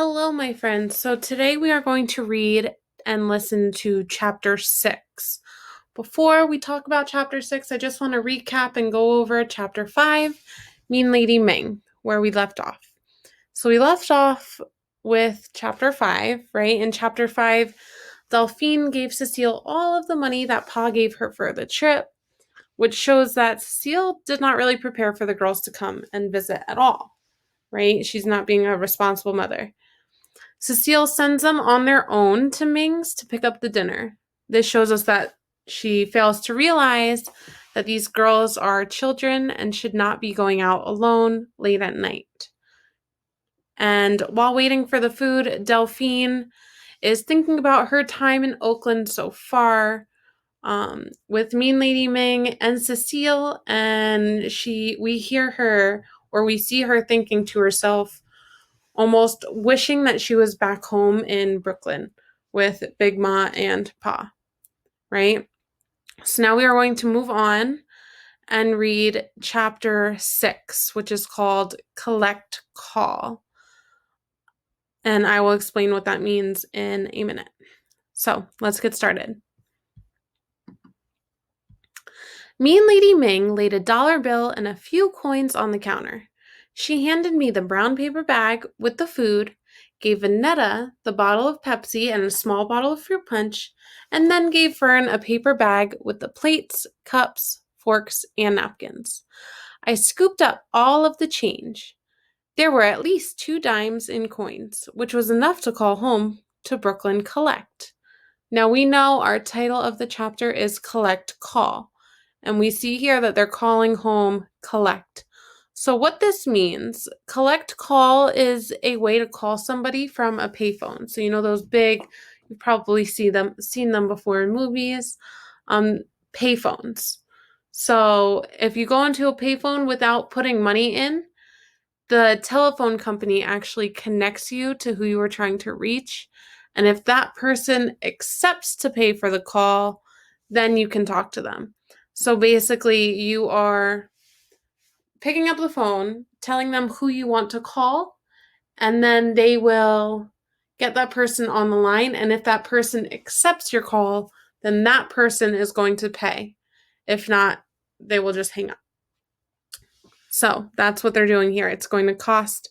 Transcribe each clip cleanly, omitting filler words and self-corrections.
Hello, my friends. So today we are going to read and listen to chapter 6. Before we talk about chapter 6, I just want to recap and go over chapter 5, Mean Lady Ming, where we left off. So we left off with chapter 5, right? In chapter 5, Delphine gave Cecile all of the money that Pa gave her for the trip, which shows that Cecile did not really prepare for the girls to come and visit at all, right? She's not being a responsible mother. Cecile sends them on their own to Ming's to pick up the dinner. This shows us that she fails to realize that these girls are children and should not be going out alone late at night. And while waiting for the food, Delphine is thinking about her time in Oakland so far, with Mean Lady Ming and Cecile, and we hear her, or we see her thinking to herself, almost wishing that she was back home in Brooklyn with Big Ma and Pa, right? So now we are going to move on and read chapter 6, which is called Collect Call. And I will explain what that means in a minute. So let's get started. Mean Lady Ming laid a dollar bill and a few coins on the counter. She handed me the brown paper bag with the food, gave Vanetta the bottle of Pepsi and a small bottle of fruit punch, and then gave Fern a paper bag with the plates, cups, forks, and napkins. I scooped up all of the change. There were at least 2 dimes in coins, which was enough to call home to Brooklyn Collect. Now we know our title of the chapter is Collect Call, and we see here that they're calling home Collect. So what this means, Collect Call is a way to call somebody from a payphone. So you know those big, you've probably seen them before in movies, payphones. So if you go into a payphone without putting money in, the telephone company actually connects you to who you are trying to reach. And if that person accepts to pay for the call, then you can talk to them. So basically, you are picking up the phone, telling them who you want to call, and then they will get that person on the line. And if that person accepts your call, then that person is going to pay. If not, they will just hang up. So that's what they're doing here. It's going to cost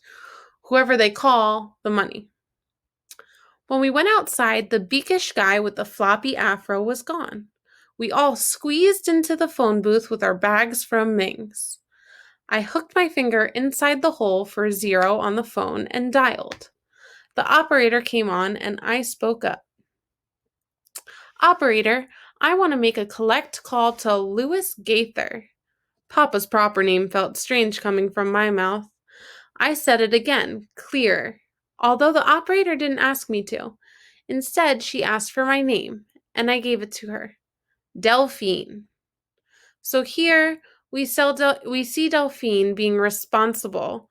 whoever they call the money. When we went outside, the beakish guy with the floppy afro was gone. We all squeezed into the phone booth with our bags from Ming's. I hooked my finger inside the hole for 0 on the phone and dialed. The operator came on and I spoke up. Operator, I want to make a collect call to Louis Gaither. Papa's proper name felt strange coming from my mouth. I said it again, clear, although the operator didn't ask me to. Instead, she asked for my name, and I gave it to her. Delphine. So here we see Delphine being responsible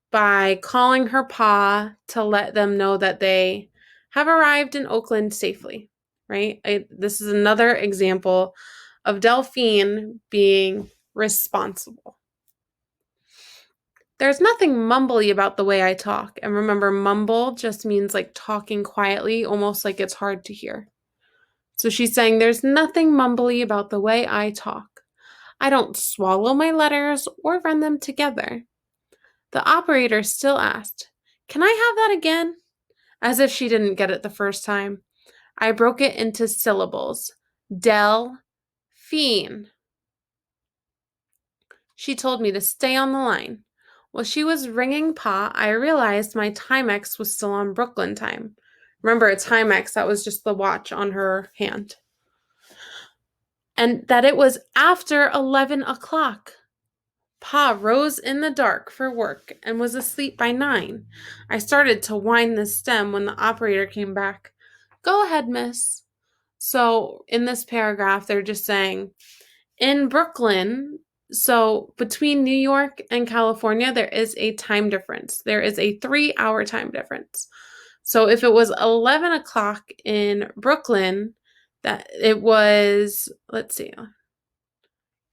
by calling her pa to let them know that they have arrived in Oakland safely, right? This is another example of Delphine being responsible. There's nothing mumbly about the way I talk. And remember, mumble just means like talking quietly, almost like it's hard to hear. So she's saying there's nothing mumbly about the way I talk. I don't swallow my letters or run them together. The operator still asked, "Can I have that again?" As if she didn't get it the first time. I broke it into syllables. Del-phine. She told me to stay on the line. While she was ringing Pa, I realized my Timex was still on Brooklyn time. Remember, it's Timex, that was just the watch on her hand. And that it was after 11 o'clock. Pa rose in the dark for work and was asleep by 9. I started to wind the stem when the operator came back. Go ahead, miss. So in this paragraph, they're just saying, in Brooklyn, so between New York and California, there is a time difference. There is a 3-hour time difference. So if it was 11 o'clock in Brooklyn, that it was,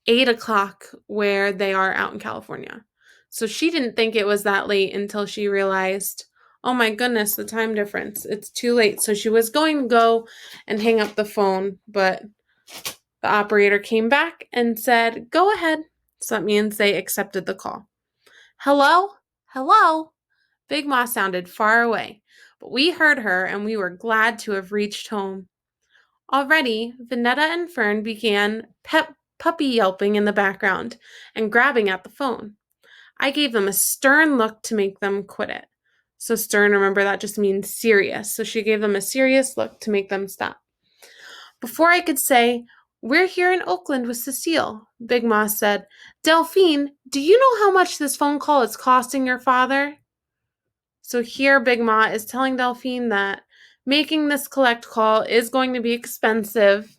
8 o'clock where they are out in California. So she didn't think it was that late until she realized, Oh my goodness, the time difference. It's too late. So she was going to go and hang up the phone, but the operator came back and said, "Go ahead." So that means they accepted the call. "Hello? Hello?" Big Ma sounded far away, but we heard her and we were glad to have reached home. Already, Vanetta and Fern began puppy yelping in the background and grabbing at the phone. I gave them a stern look to make them quit it. So stern, remember, that just means serious. So she gave them a serious look to make them stop. Before I could say, "We're here in Oakland with Cecile," Big Ma said, "Delphine, do you know how much this phone call is costing your father?" So here Big Ma is telling Delphine that making this collect call is going to be expensive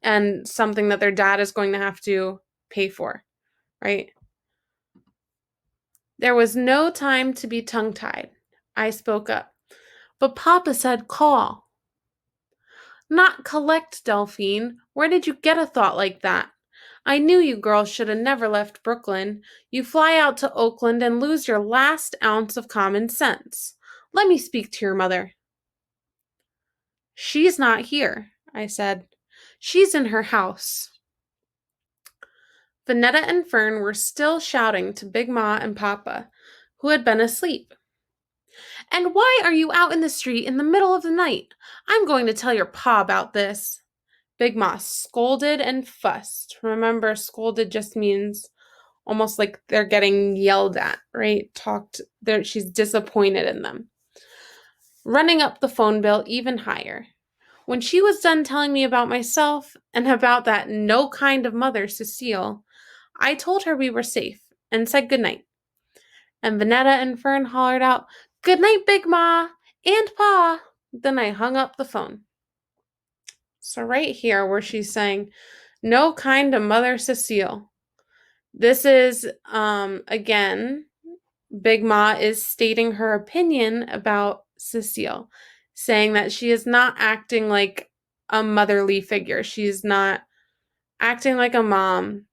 and something that their dad is going to have to pay for, right? There was no time to be tongue-tied. I spoke up. "But Papa said call." "Not collect, Delphine. Where did you get a thought like that? I knew you girls should have never left Brooklyn. You fly out to Oakland and lose your last ounce of common sense. Let me speak to your mother." "She's not here," I said. "She's in her house." Vanetta and Fern were still shouting to Big Ma and Papa, who had been asleep. "And why are you out in the street in the middle of the night? I'm going to tell your pa about this." Big Ma scolded and fussed. Remember, scolded just means almost like they're getting yelled at, right? She's disappointed in them. Running up the phone bill even higher. When she was done telling me about myself and about that no kind of mother, Cecile, I told her we were safe and said goodnight. And Vanetta and Fern hollered out, "Good night, Big Ma and Pa." Then I hung up the phone. So right here where she's saying, "No kind of mother, Cecile." This is, again, Big Ma is stating her opinion about Cecile, saying that she is not acting like a motherly figure. She's not acting like a mom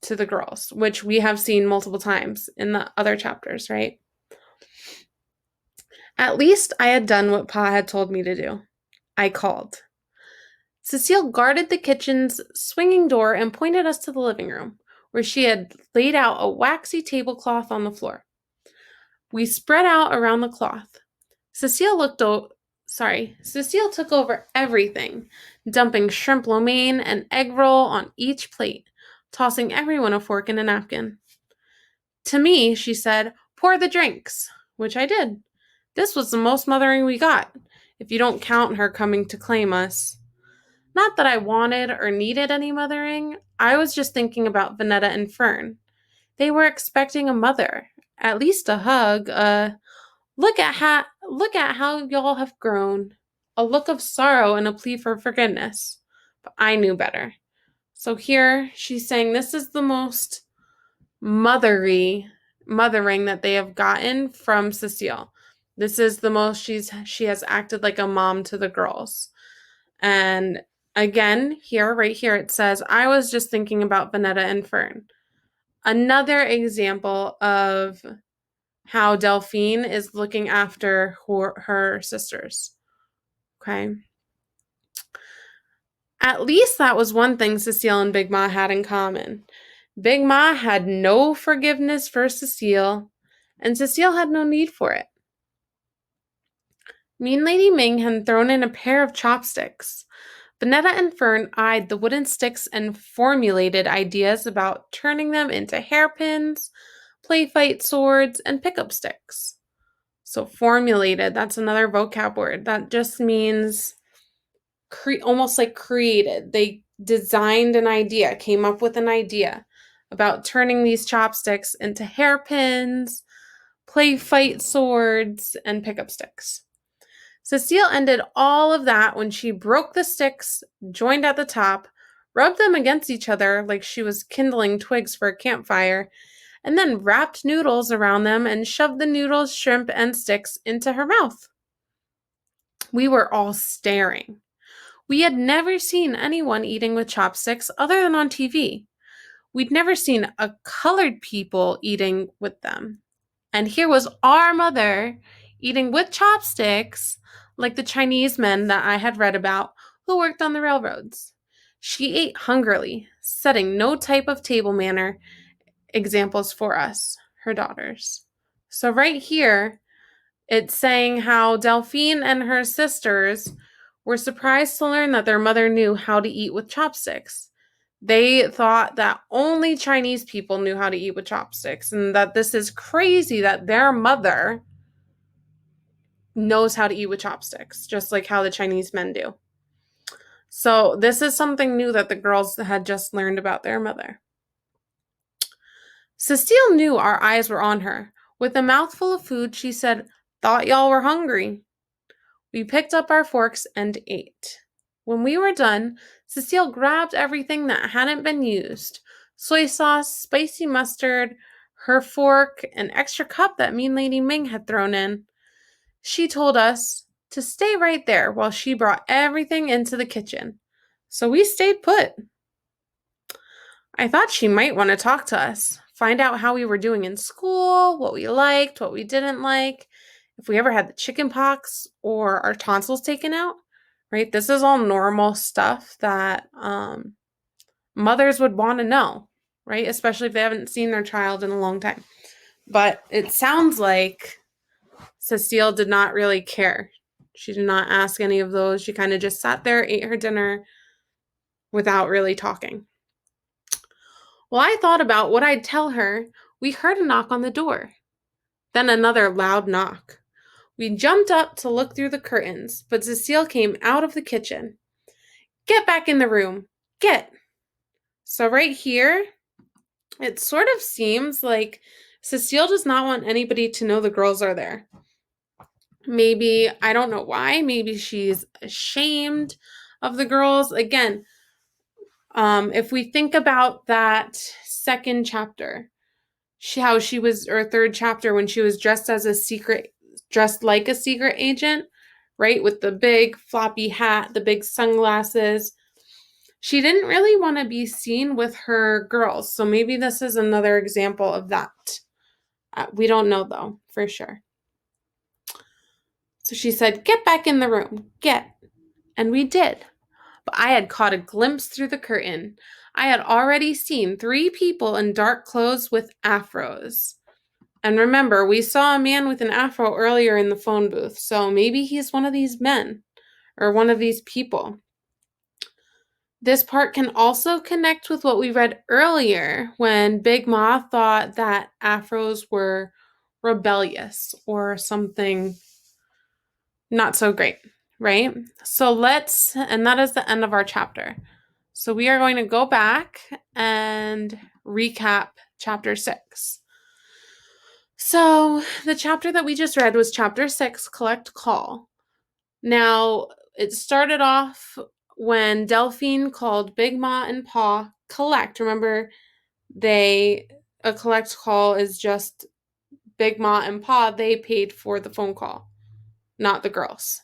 to the girls, which we have seen multiple times in the other chapters, right? At least I had done what Pa had told me to do. I called. Cecile guarded the kitchen's swinging door and pointed us to the living room, where she had laid out a waxy tablecloth on the floor. We spread out around the cloth. Cecile took over everything, dumping shrimp lo mein and egg roll on each plate, tossing everyone a fork and a napkin. To me, she said, "Pour the drinks," which I did. This was the most mothering we got, if you don't count her coming to claim us. Not that I wanted or needed any mothering. I was just thinking about Vanetta and Fern. They were expecting a mother, at least a hug, look at how y'all have grown. A look of sorrow and a plea for forgiveness. But I knew better. So here she's saying this is the most mothering that they have gotten from Cecile. This is the most she has acted like a mom to the girls. And again, right here, it says, "I was just thinking about Vanetta and Fern." Another example of how Delphine is looking after her sisters. Okay. At least that was one thing Cecile and Big Ma had in common. Big Ma had no forgiveness for Cecile, and Cecile had no need for it. Mean Lady Ming had thrown in a pair of chopsticks. Vanetta and Fern eyed the wooden sticks and formulated ideas about turning them into hairpins, play fight swords, and pickup sticks. So formulated, that's another vocab word. That just means almost like created. They designed an idea, came up with an idea about turning these chopsticks into hairpins, play fight swords, and pickup sticks. Cecile ended all of that when she broke the sticks, joined at the top, rubbed them against each other like she was kindling twigs for a campfire, and then wrapped noodles around them and shoved the noodles, shrimp, and sticks into her mouth. We were all staring. We had never seen anyone eating with chopsticks other than on TV. We'd never seen colored people eating with them. And here was our mother eating with chopsticks, like the Chinese men that I had read about who worked on the railroads. She ate hungrily, setting no type of table manner examples for us, her daughters. So, right here, it's saying how Delphine and her sisters were surprised to learn that their mother knew how to eat with chopsticks. They thought that only Chinese people knew how to eat with chopsticks, and that this is crazy that their mother knows how to eat with chopsticks, just like how the Chinese men do. So, this is something new that the girls had just learned about their mother. Cecile knew our eyes were on her. With a mouthful of food, she said, "Thought y'all were hungry." We picked up our forks and ate. When we were done, Cecile grabbed everything that hadn't been used: soy sauce, spicy mustard, her fork, an extra cup that Mean Lady Ming had thrown in. She told us to stay right there while she brought everything into the kitchen. So we stayed put. I thought she might want to talk to us, find out how we were doing in school, what we liked, what we didn't like, if we ever had the chicken pox or our tonsils taken out, right? This is all normal stuff that mothers would want to know, right? Especially if they haven't seen their child in a long time. But it sounds like Cecile did not really care. She did not ask any of those. She kind of just sat there, ate her dinner without really talking. While I thought about what I'd tell her, we heard a knock on the door. Then another loud knock. We jumped up to look through the curtains, but Cecile came out of the kitchen. "Get back in the room. Get." So right here, it sort of seems like Cecile does not want anybody to know the girls are there. Maybe, I don't know why, maybe she's ashamed of the girls. Again, if we think about that second chapter, how she was, or third chapter, when she was dressed like a secret agent, right? With the big floppy hat, the big sunglasses. She didn't really want to be seen with her girls. So maybe this is another example of that. We don't know though, for sure. So she said, "Get back in the room. Get." And we did. But I had caught a glimpse through the curtain. I had already seen 3 people in dark clothes with afros. And remember, we saw a man with an afro earlier in the phone booth, so maybe he's one of these men or one of these people. This part can also connect with what we read earlier when Big Ma thought that afros were rebellious or something not so great, right? And that is the end of our chapter. So we are going to go back and recap chapter 6. So the chapter that we just read was chapter 6, Collect Call. Now, it started off when Delphine called Big Ma and Pa collect. Remember, a collect call is just Big Ma and Pa, they paid for the phone call, not the girls.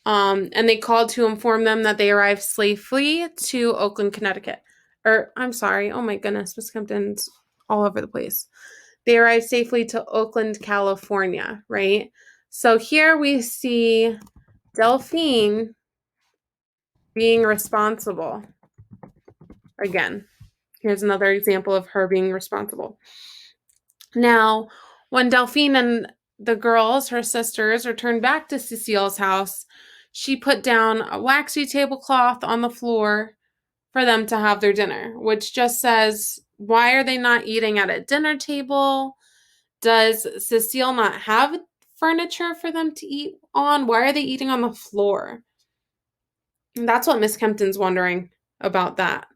And they called to inform them that they arrived safely to Oakland, Connecticut. I'm sorry, oh my goodness, Miss Kempton's all over the place. They arrived safely to Oakland, California, right? So here we see Delphine being responsible. Again, here's another example of her being responsible. Now, when Delphine and the girls, her sisters, returned back to Cecile's house, she put down a waxy tablecloth on the floor for them to have their dinner, which just says, why are they not eating at a dinner table? Does Cecile not have furniture for them to eat on? Why are they eating on the floor? And that's what Miss Kempton's wondering about that.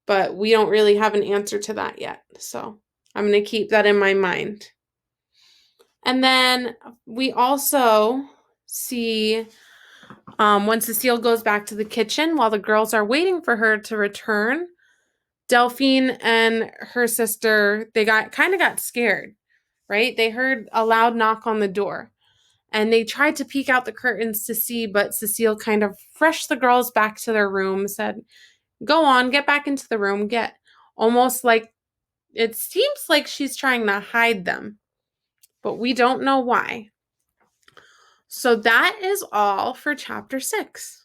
But we don't really have an answer to that yet. So I'm going to keep that in my mind. And then we also see when Cecile goes back to the kitchen while the girls are waiting for her to return, Delphine and her sister, they got scared, right? They heard a loud knock on the door and they tried to peek out the curtains to see, but Cecile kind of rushed the girls back to their room, said, "Go on, get back into the room, get." Almost like, it seems like she's trying to hide them, but we don't know why. So that is all for chapter 6.